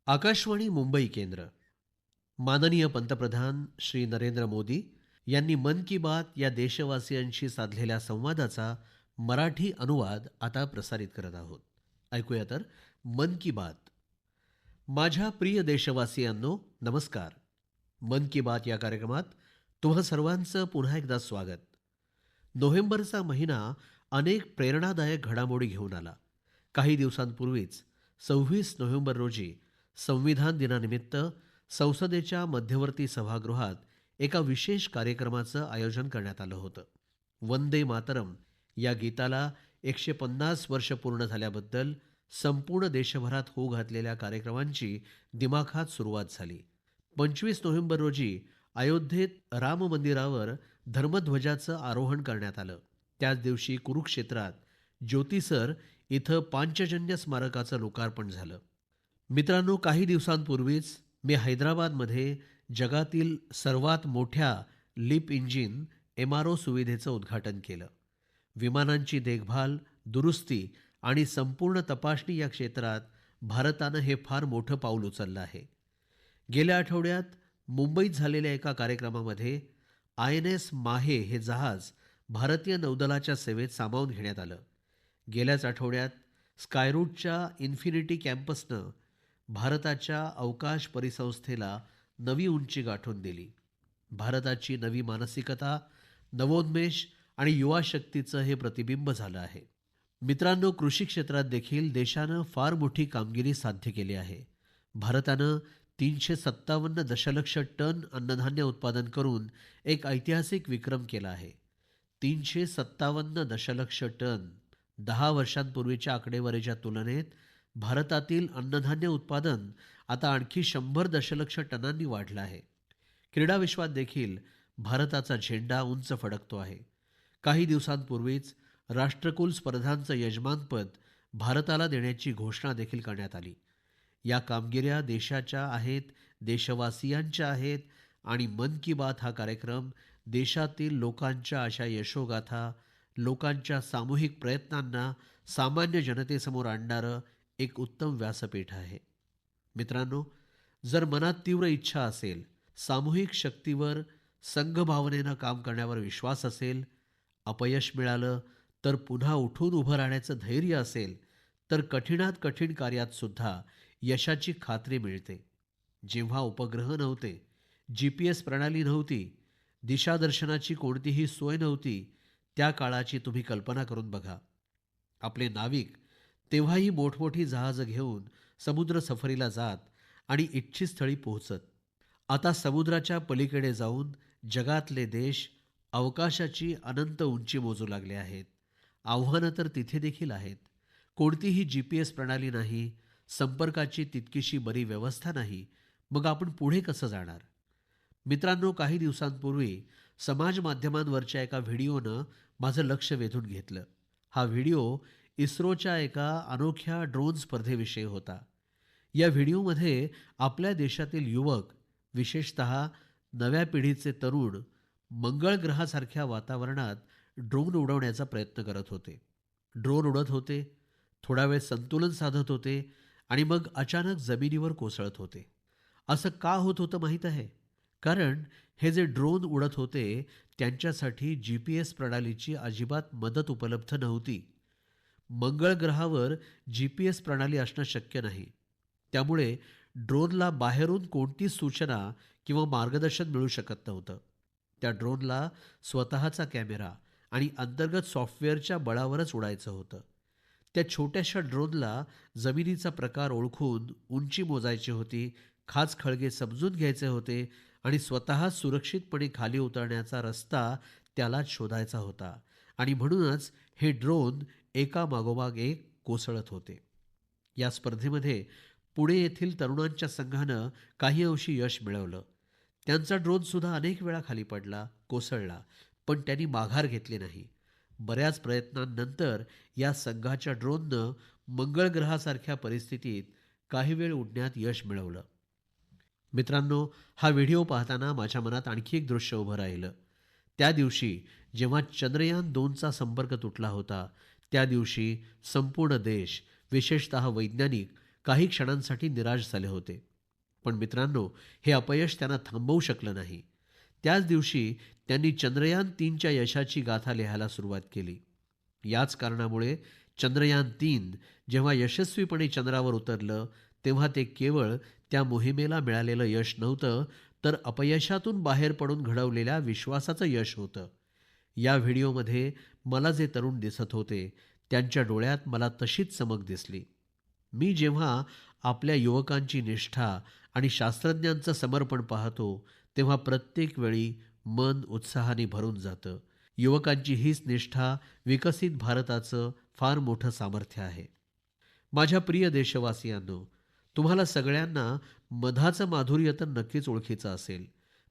आकाशवाणी मुंबई केंद्र. माननीय पंतप्रधान श्री नरेंद्र मोदी यांनी मन की बात या देशवासियांशी साधलेल्या संवादाचा मराठी अनुवाद आता प्रसारित करत आहोत. ऐकूया तर, मन की बात. माझ्या प्रिय देशवासियांनो, नमस्कार. मन की बात या कार्यक्रमात तुम्हा सर्वांचं पुन्हा एकदा स्वागत. नोव्हेंबरचा महिना अनेक प्रेरणादायक घडामोडी घेऊन आला. काही दिवसांपूर्वीच 26 नोव्हेंबर रोजी संविधान दिनानिमित्त संसदेच्या मध्यवर्ती सभागृहात एका विशेष कार्यक्रमाचं आयोजन करण्यात आलं होतं. वंदे मातरम या गीताला 150 वर्ष पूर्ण झाल्याबद्दल संपूर्ण देशभरात होऊ घातलेल्या कार्यक्रमांची दिमाखात सुरुवात झाली. 25 नोव्हेंबर रोजी अयोध्येत राम मंदिरावर धर्मध्वजाचं आरोहण करण्यात आलं. त्याच दिवशी कुरुक्षेत्रात ज्योतिसर इथं पांचजन्य स्मारकाचं लोकार्पण झालं. मित्रांनो, काही दिवसांपूर्वीच मी हैदराबादमध्ये जगातील सर्वात मोठ्या लिप इंजिन एमआरओ सुविधेचं उद्घाटन केलं. विमानांची देखभाल, दुरुस्ती आणि संपूर्ण तपासणी या क्षेत्रात भारतानं हे फार मोठं पाऊल उचललं आहे. गेल्या आठवड्यात मुंबईत झालेल्या एका कार्यक्रमामध्ये आयएनएस माहे हे जहाज भारतीय नौदलाच्या सेवेत सामावून घेण्यात आलं. गेल्याच आठवड्यात स्कायरूटच्या इन्फिनिटी कॅम्पसनं भारताच्या अवकाश परिसंस्थेला नवी उंची गाठून दिली. भारताची नवी मानसिकता, नवोन्मेष आणि युवा शक्तीचं हे प्रतिबिंब झालं आहे. मित्रांनो, कृषी क्षेत्रात देखील देशानं फार मोठी कामगिरी साध्य केली आहे. भारतानं 357 दशलक्ष टन अन्नधान्य उत्पादन करून एक ऐतिहासिक विक्रम केला आहे. 357 दशलक्ष टन. 10 वर्षांपूर्वीच्या आकडेवारीच्या तुलनेत भारतातील अन्नधान्य उत्पादन आता आणखी 100 दशलक्ष टनांनी वाढलं आहे. क्रीडा विश्वात देखील भारताचा झेंडा उंच फडकतो आहे. काही दिवसांपूर्वीच राष्ट्रकुल स्पर्धांचं यजमानपद भारताला देण्याची घोषणा देखील करण्यात आली. या कामगिऱ्या देशाच्या आहेत, देशवासियांच्या आहेत आणि मन की बात हा कार्यक्रम देशातील लोकांच्या अशा यशोगाथा, लोकांच्या सामूहिक प्रयत्नांना सामान्य जनतेसमोर आणणारं एक उत्तम व्यासपीठ आहे. मित्रांनो, जर मनात तीव्र इच्छा असेल, सामूहिक शक्तीवर, संघभावनेनं काम करण्यावर विश्वास असेल, अपयश मिळालं तर पुन्हा उठून उभं राहण्याचं धैर्य असेल, तर कठीणात कठीण कार्यात सुद्धा यशाची खात्री मिळते. जेव्हा उपग्रह नव्हते, जीपीएस प्रणाली नव्हती, दिशादर्शनाची कोणतीही सोय नव्हती, त्या काळाची तुम्ही कल्पना करून बघा. आपले नाविक तेव्हाही मोठमोठी जहाजं घेऊन समुद्र सफरीला जात आणि इच्छित स्थळी पोहोचत. आता समुद्राच्या पलीकडे जाऊन जगातले देश अवकाशाची अनंत उंची मोजू लागले आहेत. आव्हानं तर तिथे देखील आहेत. कोणतीही जीपीएस प्रणाली नाही, संपर्काची तितकीशी बरी व्यवस्था नाही. मग आपण पुढे कसं जाणार? मित्रांनो, काही दिवसांपूर्वी समाज माध्यमांवरच्या एका व्हिडिओनं माझं लक्ष वेधून घेतलं. हा व्हिडिओ इस्रोच्या एका अनोख्या ड्रोन स्पर्धेविषयी होता. या व्हिडिओमध्ये आपल्या देशातील युवक, विशेषतः नव्या पिढीचे तरुण, मंगळ ग्रहासारख्या वातावरणात ड्रोन उडवण्याचा प्रयत्न करत होते. ड्रोन उडत होते, थोडा वेळ संतुलन साधत होते आणि मग अचानक जमिनीवर कोसळत होते. असं का होत होतं माहीत आहे? कारण हे जे ड्रोन उडत होते त्यांच्यासाठी जीपीएस प्रणालीची अजिबात मदत उपलब्ध नव्हती. मंगळ ग्रहावर जीपीएस प्रणाली असणं शक्य नाही. त्यामुळे ड्रोनला बाहेरून कोणतीच सूचना किंवा मार्गदर्शन मिळू शकत नव्हतं. त्या ड्रोनला स्वतःचा कॅमेरा आणि अंतर्गत सॉफ्टवेअरच्या बळावरच उडायचं होतं. त्या छोट्याशा ड्रोनला जमिनीचा प्रकार ओळखून उंची मोजायची होती, खाचखळगे समजून घ्यायचे होते आणि स्वतः सुरक्षितपणे खाली उतरण्याचा रस्ता त्यालाच शोधायचा होता. आणि म्हणूनच हे ड्रोन एका मागोमाग एक कोसळत होते. या स्पर्धेमध्ये पुणे येथील तरुणांच्या संघानं काही अंशी यश मिळवलं. त्यांचा ड्रोन सुद्धा अनेक वेळा खाली पडला, कोसळला, पण त्यांनी माघार घेतली नाही. बऱ्याच प्रयत्नांनंतर या संघाच्या ड्रोननं मंगळ ग्रहासारख्या परिस्थितीत काही वेळ उडण्यात यश मिळवलं. मित्रांनो, हा व्हिडिओ पाहताना माझ्या मनात आणखी एक दृश्य उभं राहिलं. त्या दिवशी जेव्हा चंद्रयान-2चा संपर्क तुटला होता, त्या दिवशी संपूर्ण देश, विशेषतः वैज्ञानिक काही क्षणांसाठी निराश झाले होते. पण मित्रांनो, हे अपयश त्यांना थांबवू शकलं नाही. त्याच दिवशी त्यांनी चंद्रयान-3च्या यशाची गाथा लिहायला सुरुवात केली. याच कारणामुळे चंद्रयान-3 जेव्हा यशस्वीपणे चंद्रावर उतरलं, तेव्हा ते केवळ त्या मोहिमेला मिळालेलं यश नव्हतं, तर अपयशातून बाहेर पडून घडवलेल्या विश्वासाचं यश होतं. या व्हिडिओमध्ये मला जे तरुण दिसत होते, त्यांच्या डोळ्यात मला तशीच चमक दिसली. मी जेव्हा आपल्या युवकांची निष्ठा आणि शास्त्रज्ञांचं समर्पण पाहतो, तेव्हा प्रत्येक वेळी मन उत्साहाने भरून जातं. युवकांची हीच निष्ठा विकसित भारताचं फार मोठं सामर्थ्य आहे. माझ्या प्रिय देशवासियांनो, तुम्हाला सगळ्यांना मधाचं माधुर्य तर नक्कीच ओळखीचं असेल,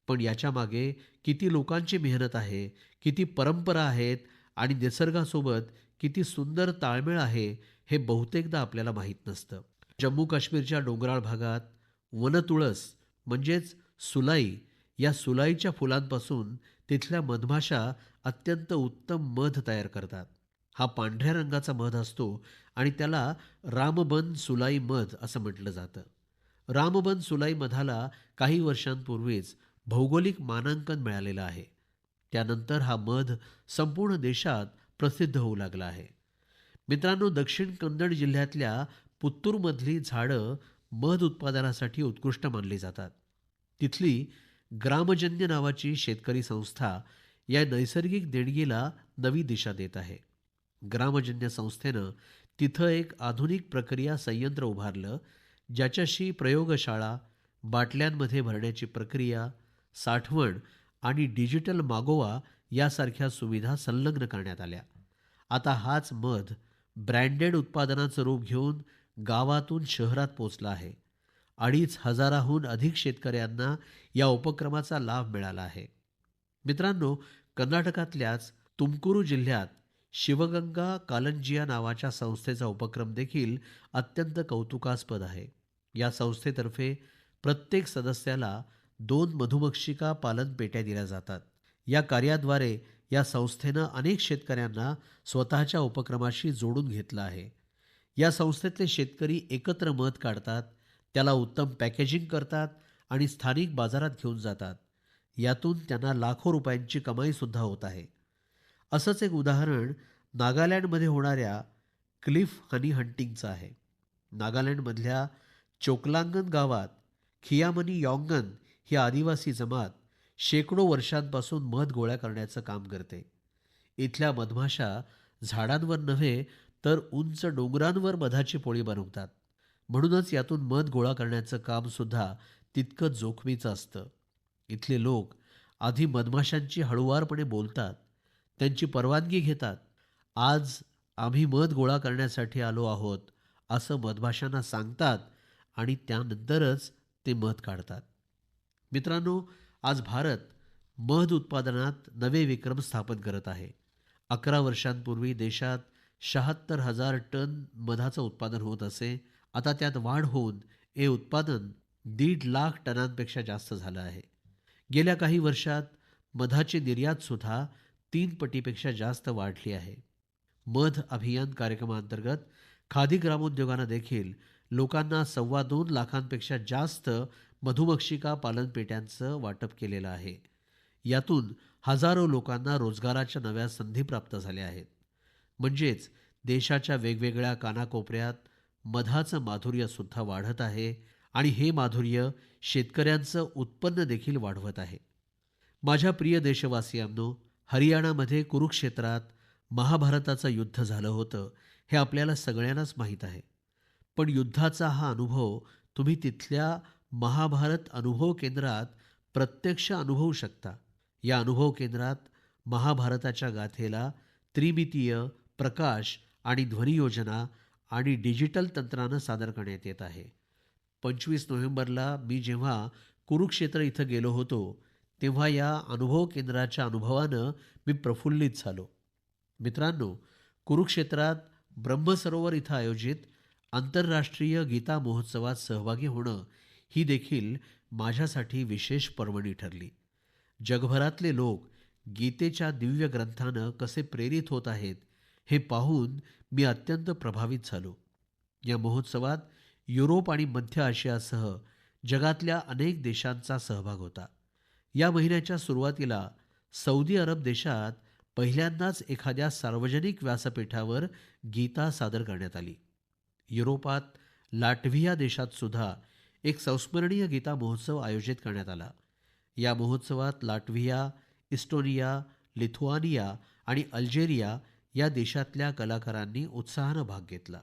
पण याच्या मागे किती लोकांची मेहनत आहे, किती परंपरा आहेत आणि निसर्गासोबत किती सुंदर ताळमेळ आहे, हे बहुतेकदा आपल्याला माहीत नसतं. जम्मू काश्मीरच्या डोंगराळ भागात वनतुळस म्हणजेच सुलाई, या सुलाईच्या फुलांपासून तिथल्या मधमाशा अत्यंत उत्तम मध तयार करतात. हा पांढऱ्या रंगाचा मध असतो आणि त्याला रामबन सुलाई मध असं म्हटलं जातं. रामबन सुलाई मधाला काही वर्षांपूर्वीच भौगोलिक मानांकन मिळालेलं आहे. त्यानंतर हा मध संपूर्ण देशात प्रसिद्ध होऊ लागला आहे. मित्रांनो, दक्षिण कन्नड जिल्ह्यातल्या पुत्तूरमधली झाडं मध उत्पादनासाठी उत्कृष्ट मानली जातात. तिथली ग्रामजन्य नावाची शेतकरी संस्था या नैसर्गिक देणगीला नवी दिशा देत आहे. ग्रामजन्य संस्थेनं तिथं एक आधुनिक प्रक्रिया संयंत्र उभारलं, ज्याच्याशी प्रयोगशाळा, बाटल्यांमध्ये भरण्याची प्रक्रिया, साठवण आणि डिजिटल मागोवा यासारख्या सुविधा संलग्न करण्यात आल्या. आता हाच मध ब्रँडेड उत्पादनाचं रूप घेऊन गावातून शहरात पोचला आहे. 2,500हून अधिक शेतकऱ्यांना या उपक्रमाचा लाभ मिळाला आहे. मित्रांनो, कर्नाटकातल्याच तुमकुरू जिल्ह्यात शिवगंगा कालंजिया नावाच्या संस्थेचा उपक्रम देखील अत्यंत कौतुकास्पद आहे. या संस्थेतर्फे प्रत्येक सदस्याला 2 मधुमक्षिका पालन पेट्या दिल्या जातात. या कार्याद्वारे या संस्थेनं अनेक शेतकऱ्यांना स्वतःच्या उपक्रमाशी जोडून घेतलं आहे. या संस्थेतले शेतकरी एकत्र मध काढतात, त्याला उत्तम पॅकेजिंग करतात आणि स्थानिक बाजारात घेऊन जातात. यातून त्यांना लाखो रुपयांची कमाई सुद्धा होत आहे. असंच एक उदाहरण नागालँडमध्ये होणाऱ्या क्लिफ हनी हंटिंगचं आहे. नागालँडमधल्या चोकलांगन गावात खियामनी यॉंगन ही आदिवासी जमात शेकडो वर्षांपासून मध गोळा करण्याचं काम करते. इथल्या मधमाशा झाडांवर नव्हे तर उंच डोंगरांवर मधाची पोळी बनवतात. म्हणूनच यातून मध गोळा करण्याचं काम सुद्धा तितकंच जोखमीचं असतं. इथले लोक आधी मधमाशांची हळूवारपणे बोलतात, त्यांची परवानगी घेतात. आज आम्ही मध गोळा करण्यासाठी आलो आहोत असं मधमाशांना सांगतात आणि त्यानंतरच ते मध काढतात. मित्रांनो, आज भारत मध उत्पादनात नवे विक्रम स्थापन करत आहे. 11 वर्षांपूर्वी देशात 76,000 टन मधाचं उत्पादन होत असे. आता त्यात वाढ होऊन हे उत्पादन 1.5 लाख टनांपेक्षा जास्त झालं आहे. गेल्या काही वर्षात मधाची निर्यात सुद्धा 3 पटीपेक्षा जास्त वाढली आहे. मध अभियान कार्यक्रमांतर्गत खादी ग्रामोद्योगानं देखील लोकांना 2.25 लाखांपेक्षा जास्त मधुमक्षिका पालन पेट्यांचं वाटप केलेलं आहे. यातून हजारो लोकांना रोजगाराच्या नव्या संधी प्राप्त झाल्या आहेत. म्हणजेच देशाच्या वेगवेगळ्या कानाकोपऱ्यात मधाचं माधुर्य सुद्धा वाढत आहे आणि हे माधुर्य शेतकऱ्यांचं उत्पन्न देखील वाढवत आहे. माझ्या प्रिय देशवासियांनो, हरियाणामध्ये कुरुक्षेत्रात महाभारताचं युद्ध झालं होतं, हे आपल्याला सगळ्यांनाच माहीत आहे. पण युद्धाचा हा अनुभव तुम्ही तिथल्या महाभारत अनुभव केंद्रात प्रत्यक्ष अनुभवू शकता. या अनुभव केंद्रात महाभारताच्या गाथेला त्रिमितीय प्रकाश आणि ध्वनी योजना आणि डिजिटल तंत्रानं सादर करण्यात येत आहे. 25 नोव्हेंबरला मी जेव्हा कुरुक्षेत्र इथं गेलो होतो, तेव्हा या अनुभव केंद्राच्या अनुभवानं मी प्रफुल्लित झालो. मित्रांनो, कुरुक्षेत्रात ब्रह्मसरोवर इथं आयोजित आंतरराष्ट्रीय गीता महोत्सवात सहभागी होणं ही देखील माझ्यासाठी विशेष पर्वणी ठरली. जगभरातले लोक गीतेच्या दिव्य ग्रंथानं कसे प्रेरित होत आहेत, हे पाहून मी अत्यंत प्रभावित झालो. या महोत्सवात युरोप आणि मध्य आशियासह जगातल्या अनेक देशांचा सहभाग होता. या महिन्याच्या सुरुवातीला सौदी अरब देशात पहिल्यांदाच एखाद्या सार्वजनिक व्यासपीठावर गीता सादर करण्यात आली. युरोपात लाटव्हिया देशात सुद्धा एक संस्मरणीय गीता महोत्सव आयोजित करण्यात आला. या महोत्सवात लाटव्हिया, इस्टोनिया, लिथुआनिया आणि अल्जेरिया या देशातल्या कलाकारांनी उत्साहानं भाग घेतला.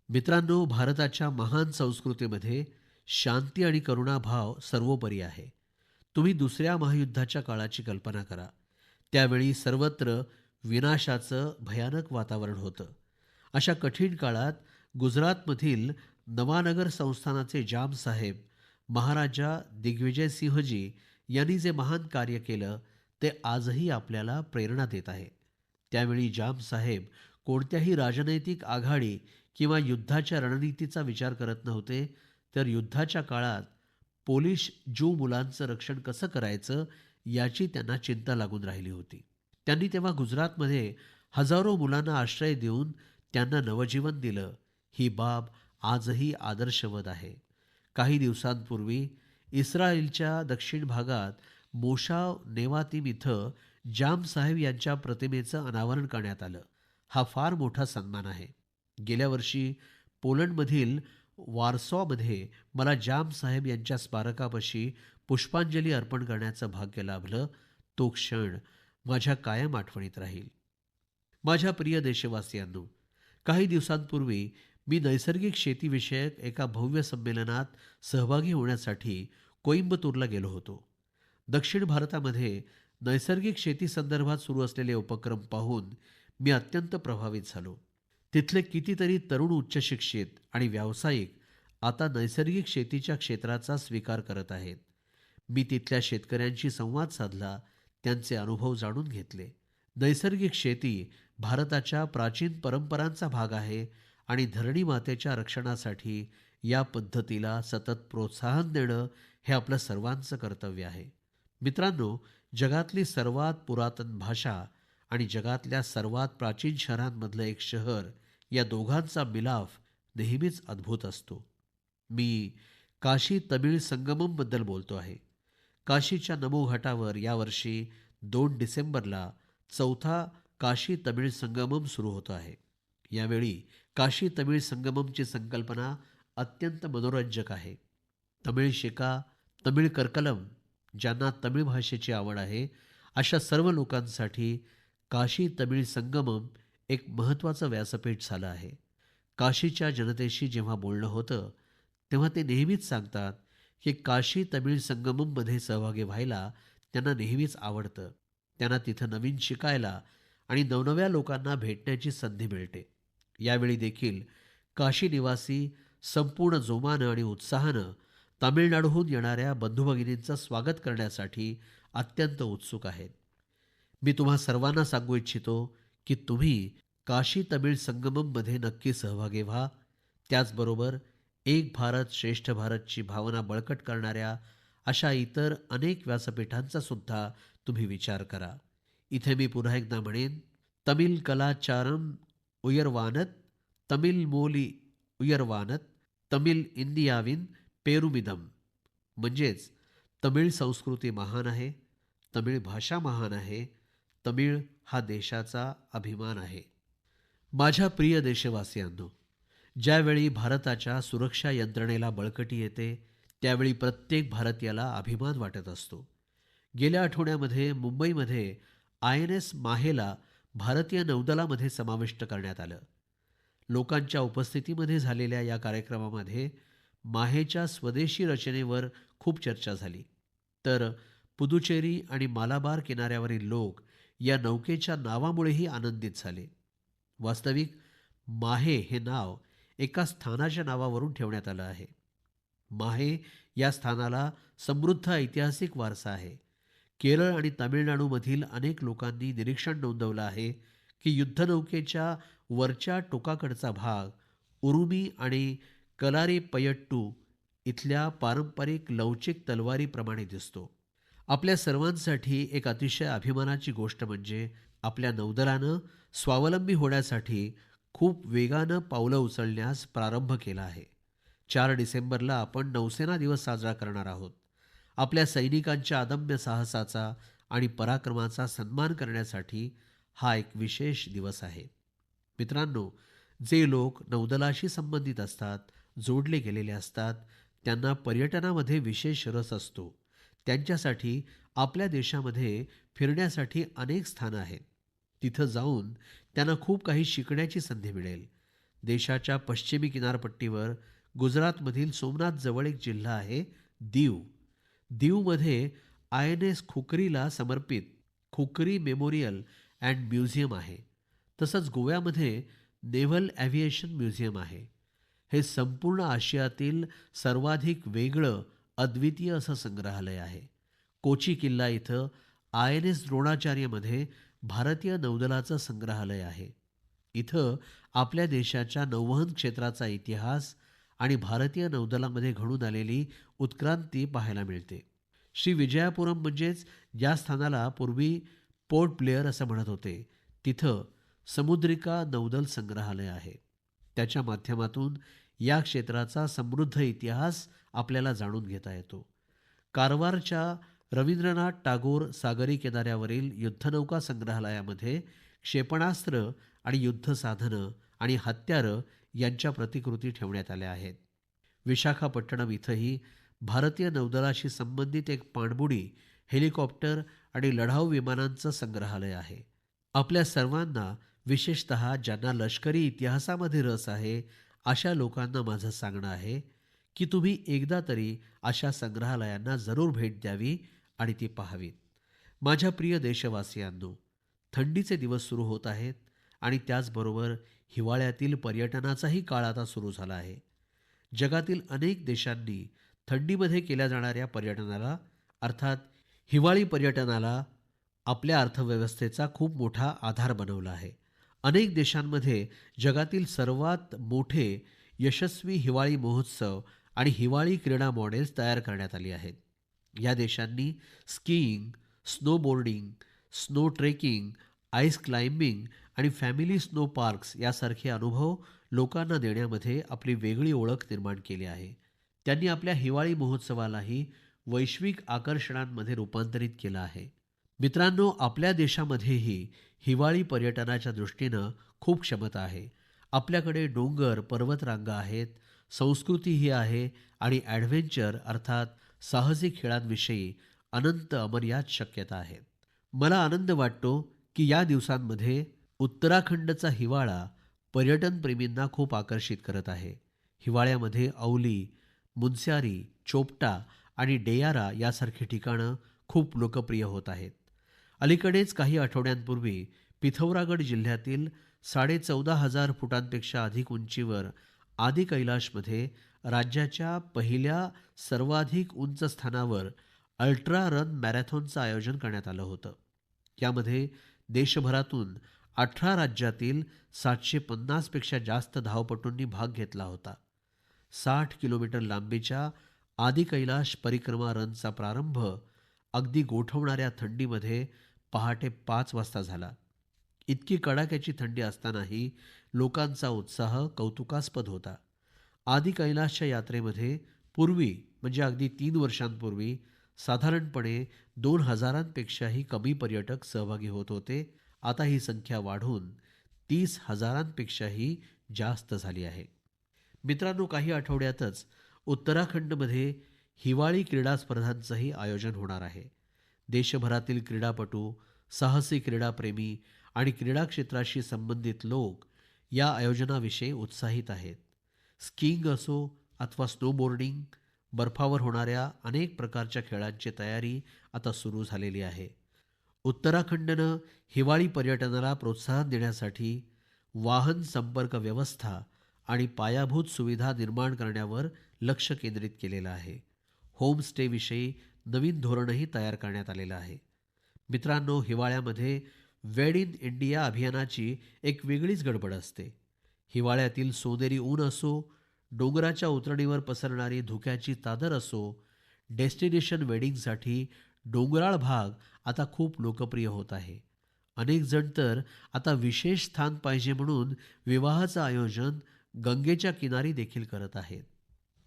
मित्रांनो, भारताच्या महान संस्कृतीमध्ये शांती आणि करुणा भाव सर्वोपरी आहे. तुम्ही दुसऱ्या महायुद्धाच्या काळाची कल्पना करा. त्यावेळी सर्वत्र विनाशाचं भयानक वातावरण होतं. अशा कठीण काळात गुजरातमधील नवानगर संस्थानाचे जाम साहेब महाराजा दिग्विजय सिंहजी यांनी जे महान कार्य केलं ते आजही आपल्याला प्रेरणा देत आहे. त्यावेळी जाम साहेब कोणत्याही राजनैतिक आघाडी किंवा युद्धाच्या रणनीतीचा विचार करत नव्हते, तर युद्धाच्या काळात पोलिश ज्यू मुलांचं रक्षण कसं करायचं याची त्यांना चिंता लागून राहिली होती. त्यांनी तेव्हा गुजरातमध्ये हजारो मुलांना आश्रय देऊन त्यांना नवजीवन दिलं. ही बाब आजही आदर्शवत आहे. काही दिवसांपूर्वी इस्रायलच्या दक्षिण भागात मोशाव नेवातीम इथं जाम साहेब यांच्या प्रतिमेचं अनावरण करण्यात आलं. हा फार मोठा सन्मान आहे. गेल्या वर्षी पोलंडमधील वॉर्सॉमध्ये मला जाम साहेब यांच्या स्मारकापाशी पुष्पांजली अर्पण करण्याचं भाग्य लाभलं. तो क्षण माझ्या कायम आठवणीत राहील. माझ्या प्रिय देशवासियांनो, काही दिवसांपूर्वी मी नैसर्गिक शेतीविषयक एका भव्य संमेलनात सहभागी होण्यासाठी कोइंबतूरला गेलो होतो. दक्षिण भारतामध्ये नैसर्गिक शेती संदर्भात सुरू असलेले उपक्रम पाहून मी अत्यंत प्रभावित झालो. तिथले कितीतरी तरुण उच्चशिक्षित आणि व्यावसायिक आता नैसर्गिक शेतीच्या क्षेत्राचा स्वीकार करत आहेत. मी तिथल्या शेतकऱ्यांशी संवाद साधला, त्यांचे अनुभव जाणून घेतले. नैसर्गिक शेती भारताच्या प्राचीन परंपरांचा भाग आहे आणि धरणी मातेच्या रक्षणासाठी या पद्धतीला सतत प्रोत्साहन देणं हे आपलं सर्वांचं कर्तव्य आहे. मित्रांनो, जगातली सर्वात पुरातन भाषा आणि जगातल्या सर्वात प्राचीन शहरांमधलं एक शहर, या दोघांचा मिलाफ नेहमीच अद्भुत असतो. मी काशी तमिळ संगमम बद्दल बोलतो आहे. काशीच्या नमो घाटावर यावर्षी 2 डिसेंबरला चौथा काशी तमिळ संगमम सुरू होतो आहे. यावेळी काशी तमिळ संगममची संकल्पना अत्यंत मनोरंजक आहे. तमिळ शिका, तमिळ करकलम, ज्यांना तमिळ भाषेची आवड आहे, अशा सर्व लोकांसाठी काशी तमिळ संगमम एक महत्त्वाचं व्यासपीठ झालं आहे. काशीच्या जनतेशी जेव्हा बोलणं होतं तेव्हा ते नेहमीच सांगतात की काशी तमिळ संगमममध्ये सहभागी व्हायला त्यांना नेहमीच आवडतं. त्यांना तिथं नवीन शिकायला आणि नवनव्या लोकांना भेटण्याची संधी मिळते. यावेळी देखील काशी निवासी संपूर्ण जोमानं आणि उत्साहानं तामिळनाडूहून येणाऱ्या बंधुभगिनींचं स्वागत करण्यासाठी अत्यंत उत्सुक आहेत. मी तुम्हा सर्वांना सांगू इच्छितो की तुम्ही काशी तमिळ संगमममध्ये नक्की सहभागी व्हा. त्याचबरोबर एक भारत श्रेष्ठ भारतची भावना बळकट करणाऱ्या अशा इतर अनेक व्यासपीठांचा सुद्धा तुम्ही विचार करा. इथे मी पुन्हा एकदा म्हणेन, तमिल कलाचारम उयर्वानत, तमिल मोली उयर्वानत, तमिल इंदियाविन पेरुमिदम. म्हणजेच तमिळ संस्कृती महान आहे, तमिळ भाषा महान आहे, तमिळ हा देशाचा अभिमान आहे. माझ्या प्रिय देशवासियांनो, ज्यावेळी भारताच्या सुरक्षा यंत्रणेला बळकटी येते त्यावेळी प्रत्येक भारतीयाला अभिमान वाटत असतो. गेल्या आठवड्यामध्ये मुंबईमध्ये INS माहेला भारतीय नौदलामध्ये समाविष्ट करण्यात आलं. लोकांच्या उपस्थितीमध्ये झालेल्या या कार्यक्रमामध्ये माहेच्या स्वदेशी रचनेवर खूप चर्चा झाली. तर पुदुचेरी आणि मालाबार किनाऱ्यावरील लोक या नौकेच्या नावामुळेही आनंदित झाले. वास्तविक माहे हे नाव एका स्थानाच्या नावावरून ठेवण्यात आलं आहे. माहे या स्थानाला समृद्ध ऐतिहासिक वारसा आहे. केरळ आणि तामिळनाडूमधील अनेक लोकांनी निरीक्षण नोंदवलं आहे की युद्धनौकेच्या वरच्या टोकाकडचा भाग उरुमी आणि कलारीपयट्टू इथल्या पारंपरिक लवचिक तलवारीप्रमाणे दिसतो. आपल्या सर्वांसाठी एक अतिशय अभिमानाची गोष्ट म्हणजे आपल्या नौदलानं स्वावलंबी होण्यासाठी खूप वेगानं पावलं उचलण्यास प्रारंभ केला आहे. 4 डिसेंबरला आपण नौसेना दिवस साजरा करणार आहोत. आपल्या सैनिकांच्या अदम्य साहसाचा आणि पराक्रमाचा सन्मान करण्यासाठी हा एक विशेष दिवस आहे. मित्रांनो, जे लोक नौदलाशी संबंधित असतात, जोडले गेलेले असतात, त्यांना पर्यटनामध्ये विशेष रस असतो. त्यांच्यासाठी आपल्या देशामध्ये फिरण्यासाठी अनेक स्थानं आहेत. तिथं जाऊन त्यांना खूप काही शिकण्याची संधी मिळेल. देशाच्या पश्चिमी किनारपट्टीवर गुजरातमधील सोमनाथ जवळ एक जिल्हा आहे दीव. दीवमध्ये INS खुकरीला समर्पित खुकरी मेमोरियल अँड म्युझियम आहे. तसंच गोव्यामध्ये नेव्हल एव्हिएशन म्युझियम आहे. हे संपूर्ण आशियातील सर्वाधिक वेगळं, अद्वितीय असं संग्रहालय आहे. कोची किल्ला इथं INS द्रोणाचार्यमध्ये भारतीय नौदलाचं संग्रहालय आहे. इथं आपल्या देशाच्या नौवहन क्षेत्राचा इतिहास आणि भारतीय नौदलामध्ये घडून आलेली उत्क्रांती पाहायला मिळते. श्री विजयापुरम म्हणजेच ज्या स्थानाला पूर्वी पोर्ट ब्लेअर असं म्हणत होते, तिथं समुद्रिका नौदल संग्रहालय आहे. त्याच्या माध्यमातून या क्षेत्राचा समृद्ध इतिहास आपल्याला जाणून घेता येतो. कारवारच्या रवींद्रनाथ टागोर सागरी किनाऱ्यावरील युद्धनौका संग्रहालयामध्ये क्षेपणास्त्र आणि युद्ध साधनं आणि हत्यारं यांच्या प्रतिकृती ठेवण्यात आल्या आहेत. विशाखापट्टणम इथंही भारतीय नौदलाशी संबंधित एक पाणबुडी, हेलिकॉप्टर आणि लढाऊ विमानांचं संग्रहालय आहे. आपल्या सर्वांना, विशेषतः ज्यांना लष्करी इतिहासामध्ये रस आहे, अशा लोकांना माझं सांगणं आहे की तुम्ही एकदा तरी अशा संग्रहालयांना जरूर भेट द्यावी आणि ती पाहावीत. माझ्या प्रिय देशवासियांनो, थंडीचे दिवस सुरू होत आहेत आणि त्याचबरोबर हिवाळ्यातील पर्यटनाचाही काळ आता सुरू झाला आहे. जगातील अनेक देशांनी थंडीमध्ये केल्या जाणाऱ्या पर्यटनाला अर्थात हिवाळी पर्यटनाला आपल्या अर्थव्यवस्थेचा खूप मोठा आधार बनवला आहे. अनेक देशांमध्ये जगातील सर्वात मोठे यशस्वी हिवाळी महोत्सव आणि हिवाळी क्रीडा मॉडेल्स तयार करण्यात आली आहेत. या देशांनी skiing, snowboarding, snow trekking, ice climbing आणि फॅमिली स्नो पार्क्स यासारखे अनुभव लोकांना देण्यामध्ये आपली वेगळी ओळख निर्माण केली आहे. त्यांनी आपल्या हिवाळी महोत्सवालाही वैश्विक आकर्षणांमध्ये रूपांतरित केलं आहे. मित्रांनो, आपल्या देशामध्येही हिवाळी पर्यटनाच्या दृष्टीनं खूप क्षमता आहे. आपल्याकडे डोंगर, पर्वतरांगा आहेत, संस्कृतीही आहे आणि ॲडव्हेंचर अर्थात साहसी खेळांविषयी अनंत अमर्याद शक्यता आहेत. मला आनंद वाटतो की या दिवसांमध्ये उत्तराखंडचा हिवाळा पर्यटनप्रेमींना खूप आकर्षित करत आहे. हिवाळ्यामध्ये औली, मुनस्यारी, चोपटा आणि डेयारा यासारखी ठिकाणं खूप लोकप्रिय होत आहेत. अलीकडेच काही आठवड्यांपूर्वी पिथौरागड जिल्ह्यातील 14,500 फुटांपेक्षा अधिक उंचीवर आदी कैलाशमध्ये राज्याच्या पहिल्या सर्वाधिक उंच स्थानावर अल्ट्रा रन मॅरेथॉनचं आयोजन करण्यात आलं होतं. यामध्ये देशभरातून 18 राज्यातील 750 पेक्षा जास्त धावपटूंनी भाग घेतला होता. 60 किलोमीटर लांबीच्या आदी कैलाश परिक्रमा रनचा प्रारंभ अगदी गोठवणाऱ्या थंडीमध्ये पहाटे 5 वाजता झाला. इतकी कडाक्याची थंडी असतानाही लोकांचा उत्साह कौतुकास्पद होता. आदी कैलासच्या यात्रेमध्ये पूर्वी म्हणजे अगदी 3 वर्षांपूर्वी साधारणपणे 2,000पेक्षाही कमी पर्यटक सहभागी होत होते. आता ही संख्या वाढून 30,000पेक्षाही जास्त झाली आहे. मित्रांनो, काही आठवड्यातच उत्तराखंडमध्ये हिवाळी क्रीडा स्पर्धांचंही आयोजन होणार आहे. देशभरातील क्रीडापटू, साहसी क्रीडाप्रेमी आणि क्रीडा क्षेत्राशी संबंधित लोक या आयोजनाविषयी उत्साहित आहेत. स्कीइंग असो अथवा स्नोबोर्डिंग, बर्फावर होणाऱ्या अनेक प्रकारच्या खेळांची तयारी आता सुरू झालेली आहे. उत्तराखंडनं हिवाळी पर्यटनाला प्रोत्साहन देण्यासाठी वाहन संपर्क व्यवस्था आणि पायाभूत सुविधा निर्माण करण्यावर लक्ष केंद्रित केलेलं आहे. होम स्टेविषयी नवीन धोरणही तयार करण्यात आलेलं आहे. मित्रांनो, हिवाळ्यामध्ये वेड इन इंडिया अभियानाची एक वेगळीच गडबड असते. हिवाळ्यातील सोनेरी ऊन असो, डोंगराच्या उतरणीवर पसरणारी धुक्याची चादर असो, डेस्टिनेशन वेडिंगसाठी डोंगराळ भाग आता खूप लोकप्रिय होत आहे. अनेक जण तर आता विशेष स्थान पाहिजे म्हणून विवाहाचं आयोजन गंगेच्या किनारी देखील करत आहेत.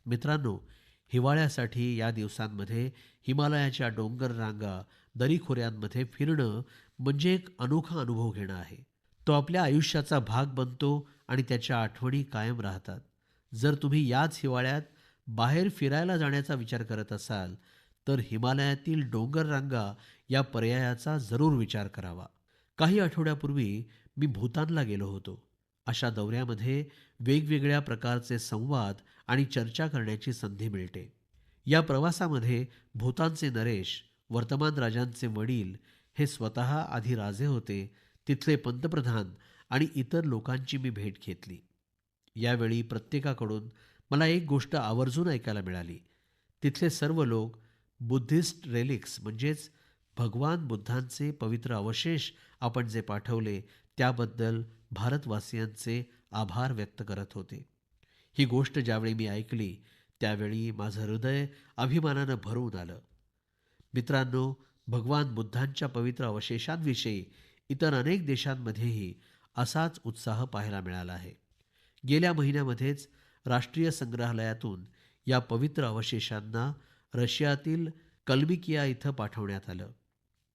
मित्रांनो, हिवाळ्यासाठी या दिवसांमध्ये हिमालयाच्या डोंगर रांगा, दरीखोऱ्यांमध्ये फिरणं म्हणजे एक अनोखा अनुभव घेणं आहे. तो आपल्या आयुष्याचा भाग बनतो आणि त्याच्या आठवणी कायम राहतात. जर तुम्ही याच हिवाळ्यात बाहेर फिरायला जाण्याचा विचार करत असाल, तर हिमालयातील डोंगर रांगा या पर्यायाचा जरूर विचार करावा. काही आठवड्यापूर्वी मी भूतानला गेलो होतो. अशा दौऱ्यामध्ये वेगवेगळ्या प्रकारचे संवाद आणि चर्चा करण्याची संधी मिळते. या प्रवासामध्ये भूतानचे नरेश, वर्तमान राजांचे वडील हे स्वतः आधी राजे होते, तिथले पंतप्रधान आणि इतर लोकांची मी भेट घेतली. यावेळी प्रत्येकाकडून मला एक गोष्ट आवर्जून ऐकायला मिळाली. तिथले सर्व लोक बुद्धिस्ट रेलिक्स म्हणजेच भगवान बुद्धांचे पवित्र अवशेष आपण जे पाठवले त्याबद्दल भारतवासियांचे आभार व्यक्त करत होते. ही गोष्ट ज्यावेळी मी ऐकली त्यावेळी माझं हृदय अभिमानानं भरून आलं. मित्रांनो, भगवान बुद्धांच्या पवित्र अवशेषांविषयी इतर अनेक देशांमध्येही असाच उत्साह पाहायला मिळाला आहे. गेल्या महिन्यामध्येच राष्ट्रीय संग्रहालयातून या पवित्र अवशेषांना रशियातील कल्मिकिया इथं पाठवण्यात आलं.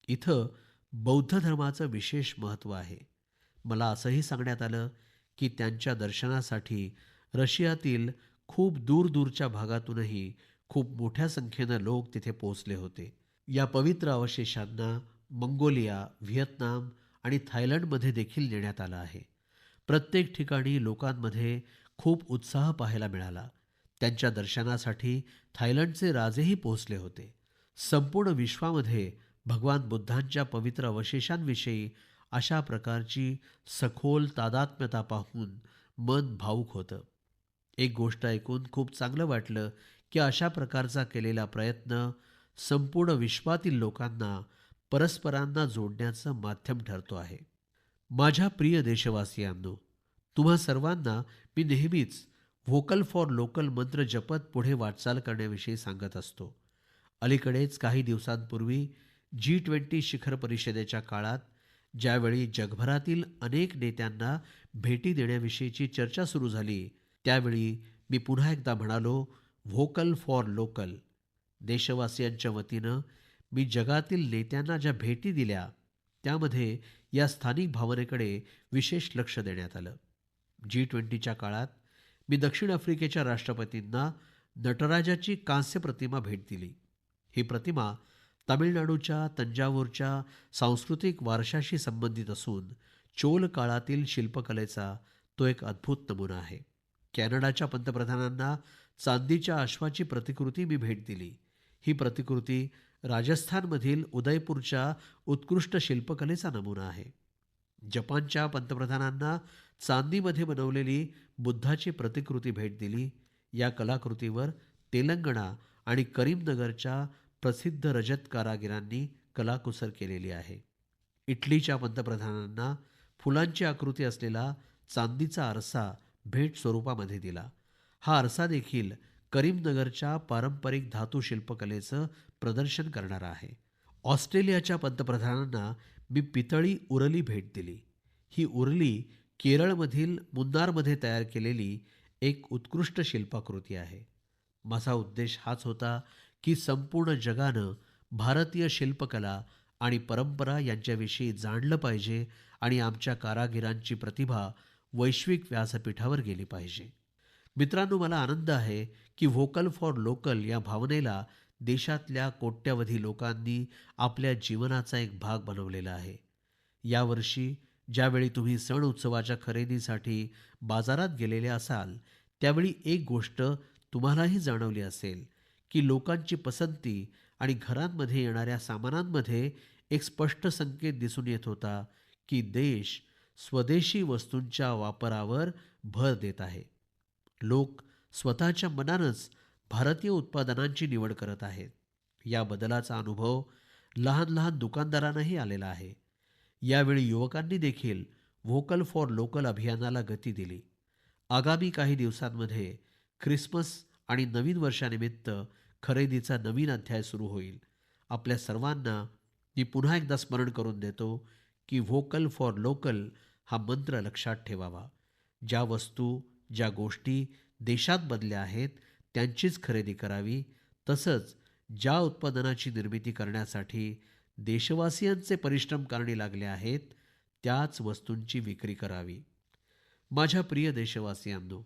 इथं बौद्ध धर्माचं विशेष महत्त्व आहे. मला असंही सांगण्यात आलं की त्यांच्या दर्शनासाठी रशियातील खूप दूरदूरच्या भागातूनही खूप मोठ्या संख्येनं लोक तिथे पोहोचले होते. या पवित्र अवशेषांना मंगोलिया, व्हिएतनाम आणि थायलंडमध्ये देखील नेण्यात आलं आहे. प्रत्येक ठिकाणी लोकांमध्ये खूप उत्साह पाहायला मिळाला. त्यांच्या दर्शनासाठी थायलंडचे राजेही पोहोचले होते. संपूर्ण विश्वामध्ये भगवान बुद्धांच्या पवित्र अवशेषांविषयी अशा प्रकारची सखोल तादात्म्यता पाहून मन भावुक होतं. एक गोष्ट ऐकून खूप चांगलं वाटलं की अशा प्रकारचा केलेला प्रयत्न संपूर्ण विश्वातील लोकांना परस्परांना जोडण्याचं माध्यम ठरतो आहे. माझ्या प्रिय देशवासियांनो, तुम्हा सर्वांना मी नेहमीच व्होकल फॉर लोकल मंत्र जपत पुढे वाटचाल करण्याविषयी सांगत असतो. अलीकडेच काही दिवसांपूर्वी G20 शिखर परिषदेच्या काळात ज्यावेळी जगभरातील अनेक नेत्यांना भेटी देण्याविषयीची चर्चा सुरू झाली, त्यावेळी मी पुन्हा एकदा म्हणालो, व्होकल फॉर लोकल. देशवासियांच्या वतीनं मी जगातील नेत्यांना ज्या भेटी दिल्या त्यामध्ये या स्थानिक भावनेकडे विशेष लक्ष देण्यात आलं. G20च्या काळात मी दक्षिण आफ्रिकेच्या राष्ट्रपतींना नटराजाची कांस्य प्रतिमा भेट दिली. ही प्रतिमा तामिळनाडूच्या तंजावूरच्या सांस्कृतिक वारशाशी संबंधित असून चोल काळातील शिल्पकलेचा तो एक अद्भुत नमुना आहे. कॅनडाच्या पंतप्रधानांना चांदीच्या अश्वाची प्रतिकृती मी भेट दिली. ही प्रतिकृती राजस्थानमधील उदयपूरच्या उत्कृष्ट शिल्पकलेचा नमुना आहे. जपानच्या पंतप्रधानांना चांदीमध्ये बनवलेली बुद्धाची प्रतिकृती भेट दिली. या कलाकृतीवर तेलंगणा आणि करीमनगरच्या प्रसिद्ध रजत कारागिरांनी कलाकुसर केलेली आहे. इटलीच्या पंतप्रधानांना फुलांची आकृती असलेला चांदीचा आरसा भेट स्वरूपामध्ये दिला. हा आरसा देखील करीमनगरच्या पारंपरिक धातू शिल्पकलेचं प्रदर्शन करणारा आहे. ऑस्ट्रेलियाच्या पंतप्रधानांना मी पितळी उरली भेट दिली. ही उरली केरळमधील मुन्नारमध्ये तयार केलेली एक उत्कृष्ट शिल्पाकृती आहे. माझा उद्देश हाच होता की संपूर्ण जगानं भारतीय शिल्पकला आणि परंपरा यांच्याविषयी जाणलं पाहिजे आणि आमच्या कारागिरांची प्रतिभा वैश्विक व्यासपीठावर गेली पाहिजे. मित्रांनो, मला आनंद आहे की व्होकल फॉर लोकल या भावनेला देशातल्या कोट्यवधी लोकांनी आपल्या जीवनाचा एक भाग बनवलेला आहे. यावर्षी ज्यावेळी तुम्ही सण उत्सवाच्या खरेदीसाठी बाजारात गेलेले असाल त्यावेळी एक गोष्ट तुम्हालाही जाणवली असेल की लोकांची पसंती आणि घरांमध्ये येणाऱ्या सामानांमध्ये एक स्पष्ट संकेत दिसून येत होता की देश स्वदेशी वस्तूंच्या वापरावर भर देत आहे. लोक स्वतःच्या मनानंच भारतीय उत्पादनांची निवड करत आहेत. या बदलाचा अनुभव लहान लहान दुकानदारांनाही आलेला आहे. यावेळी युवकांनी देखील व्होकल फॉर लोकल अभियानाला गती दिली. आगामी काही दिवसांमध्ये ख्रिसमस आणि नवीन वर्षानिमित्त खरेदीचा नवीन अध्याय सुरू होईल. आपल्या सर्वांना मी पुन्हा एकदा स्मरण करून देतो की व्होकल फॉर लोकल हा मंत्र लक्षात ठेवावा. ज्या वस्तू, ज्या गोष्टी देशात बनल्या आहेत त्यांचीच खरेदी करावी, तसंच ज्या उत्पादनाची निर्मिती करण्यासाठी देशवासियांचे परिश्रम कारणी लागले आहेत, त्याच वस्तूंची विक्री करावी. माझ्या प्रिय देशवासियांनो,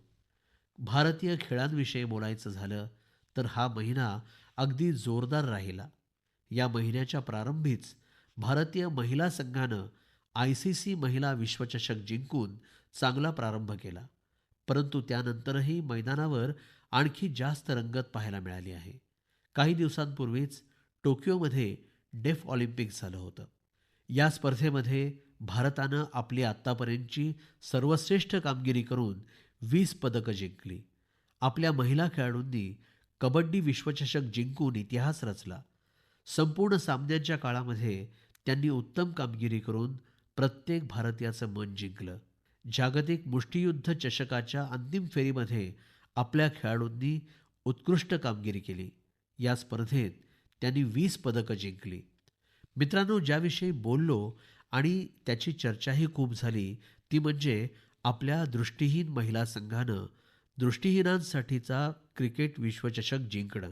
भारतीय खेळांविषयी बोलायचं झालं तर हा महिना अगदी जोरदार राहिला. या महिन्याच्या प्रारंभीच भारतीय महिला संघानं आयसीसी महिला विश्वचषक जिंकून चांगला प्रारंभ केला. परंतु त्यानंतरही मैदानावर आणखी जास्त रंगत पाहायला मिळाली आहे. काही दिवसांपूर्वीच टोकियोमध्ये डेफ ऑलिम्पिक्स झालं होतं. या स्पर्धेमध्ये भारतानं आपली आत्तापर्यंतची सर्वश्रेष्ठ कामगिरी करून 20 पदकं जिंकली. आपल्या महिला खेळाडूंनी कबड्डी विश्वचषक जिंकून इतिहास रचला. संपूर्ण सामन्यांच्या काळामध्ये त्यांनी उत्तम कामगिरी करून प्रत्येक भारतीयाचं मन जिंकलं. जागतिक मुष्टियुद्ध चषकाच्या अंतिम फेरीमध्ये आपल्या खेळाडूंनी उत्कृष्ट कामगिरी केली. या स्पर्धेत त्यांनी 20 पदकं जिंकली. मित्रांनो, ज्याविषयी बोललो आणि त्याची चर्चाही खूप झाली ती म्हणजे आपल्या दृष्टिहीन महिला संघानं दृष्टिहीनांसाठीचा क्रिकेट विश्वचषक जिंकणं.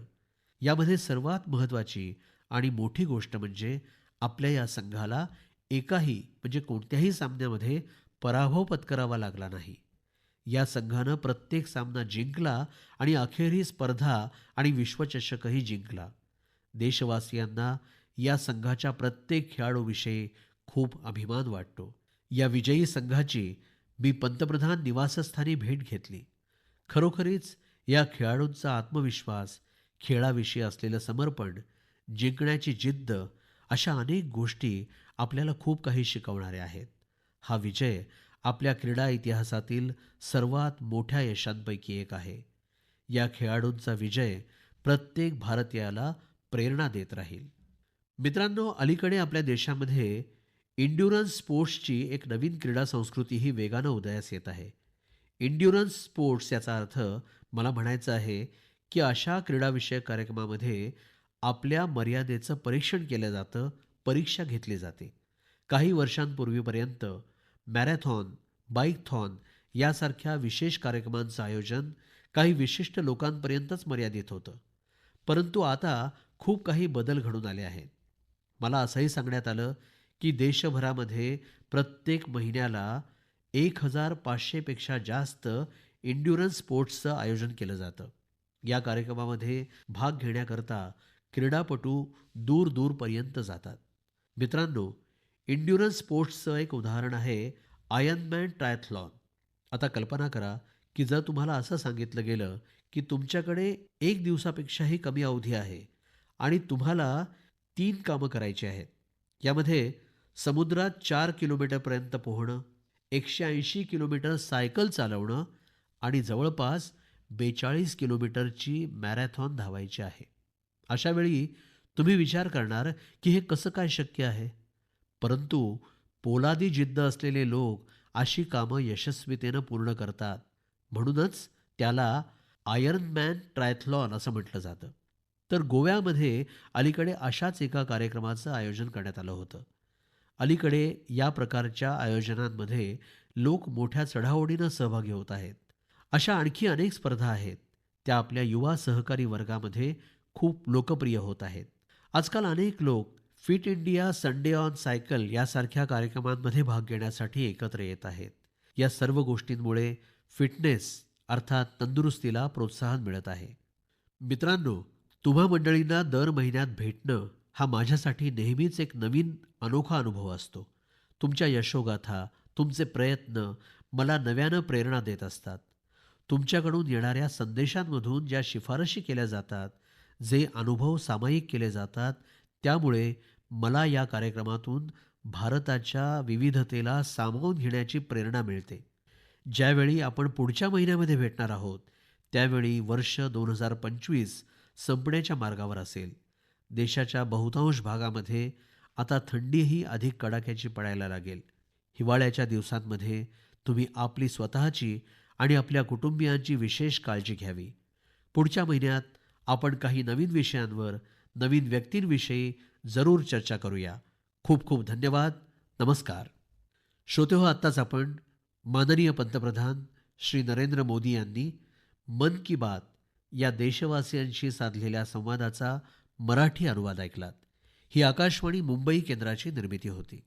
यामध्ये सर्वात महत्त्वाची आणि मोठी गोष्ट म्हणजे आपल्या या संघाला एकाही म्हणजे कोणत्याही सामन्यामध्ये पराभव पत्करावा लागला नाही. या संघानं प्रत्येक सामना जिंकला आणि अखेर स्पर्धा आणि विश्वचषकही जिंकला. देशवासियांना या संघाच्या प्रत्येक खेळाडूविषयी खूप अभिमान वाटतो. या विजयी संघाची मी पंतप्रधान निवासस्थानी भेट घेतली. खरोखरीच या खेळाडूंचा आत्मविश्वास, खेळाविषयी असलेलं समर्पण, जिंकण्याची जिद्द अशा अनेक गोष्टी आपल्याला खूप काही शिकवणाऱ्या आहेत. हा विजय आपल्या क्रीडा इतिहासातील सर्वात मोठ्या यशांपैकी एक आहे. या खेळाडूंचा विजय प्रत्येक भारतीयाला प्रेरणा देत राहील. मित्रांनो, अलीकडे आपल्या देशामध्ये एन्ड्युरन्स स्पोर्ट्सची एक नवीन क्रीडा संस्कृतीही वेगानं उदयास येत आहे. एन्ड्युरन्स स्पोर्ट्स याचा अर्थ मला म्हणायचं आहे की अशा क्रीडाविषयक कार्यक्रमामध्ये आपल्या मर्यादेचं परीक्षण केलं जातं, परीक्षा घेतली जाते. काही वर्षांपूर्वीपर्यंत मॅरेथॉन, बाईकथॉन यासारख्या विशेष कार्यक्रमांचं आयोजन काही विशिष्ट लोकांपर्यंतच मर्यादित होतं. परंतु आता खूप काही बदल घडून आले आहेत. मला असंही सांगण्यात आलं की देशभरामध्ये प्रत्येक महिन्याला 1500 पेक्षा जास्त एन्ड्युरन्स स्पोर्ट्सचं आयोजन केलं जातं. या कार्यक्रमामध्ये भाग घेण्याकरता क्रीडापटू दूर दूरपर्यंत जातात. मित्रांनो, एन्ड्युरन्स स्पोर्ट्सचं एक उदाहरण आहे आयर्नमॅन ट्रायथलॉन. आता कल्पना करा की जर तुम्हाला असं सांगितलं गेलं की तुमच्याकडे एक दिवसापेक्षाही कमी अवधी आहे आणि तुम्हाला 3 कामं करायची आहेत. यामध्ये समुद्रात 4 किलोमीटरपर्यंत पोहणं, 180 किलोमीटर सायकल चालवणं आणि जवळपास 42 किलोमीटरची मॅरेथॉन धावायची आहे. अशा वेळी तुम्ही विचार करणार की हे कसं काय शक्य आहे. परंतु पोलादी जिद्द असलेले लोक अशी कामं यशस्वीतेनं पूर्ण करतात. म्हणूनच त्याला आयर्नमॅन ट्रायथलॉन असं म्हटलं जातं. तर गोव्यामध्ये अलीकडे अशाच एका कार्यक्रमाचं आयोजन करण्यात आलं होतं. अलीकडे या प्रकारच्या आयोजनांमध्ये लोक मोठ्या चढाओढीनं सहभागी होत आहेत. अशा आणखी अनेक स्पर्धा आहेत, त्या आपल्या युवा सहकारी वर्गामध्ये खूप लोकप्रिय होत आहेत. आजकाल अनेक लोक fit India Sunday on cycle यासारख्या कार्यक्रमांमध्ये भाग घेण्यासाठी एकत्र येत आहेत. या सर्व गोष्टींमुळे फिटनेस अर्थात तंदुरुस्तीला प्रोत्साहन मिळत आहे. मित्रांनो, तुम्हा मंडळींना दर महिन्यात भेटणं हा माझ्यासाठी नेहमीच एक नवीन अनोखा अनुभव असतो. तुमच्या यशोगाथा, तुमचे प्रयत्न मला नव्यानं प्रेरणा देत असतात. तुमच्याकडून येणाऱ्या संदेशांमधून ज्या शिफारशी केल्या जातात, जे अनुभव सामायिक केले जातात, त्यामुळे मला या कार्यक्रमातून भारताच्या विविधतेला सामावून घेण्याची प्रेरणा मिळते. ज्यावेळी आपण पुढच्या महिन्यामध्ये भेटणार आहोत, त्यावेळी वर्ष 2025 संपण्याच्या मार्गावर असेल. देशाच्या बहुतांश भागामध्ये आता थंडीही अधिक कडाक्याची पडायला लागेल. हिवाळ्याच्या दिवसांमध्ये तुम्ही आपली स्वतःची आणि आपल्या कुटुंबियांची विशेष काळजी घ्यावी. पुढच्या महिन्यात आपण काही नवीन विषयांवर, नवीन व्यक्तींविषयी जरूर चर्चा करूया. खूप खूप धन्यवाद. नमस्कार. श्रोतेहो, आत्ताच आपण माननीय पंतप्रधान श्री नरेंद्र मोदी यांनी मन की बात या देशवासियांशी साधलेल्या संवादाचा मराठी अनुवाद ऐकलात. ही आकाशवाणी मुंबई केंद्राची निर्मिती होती.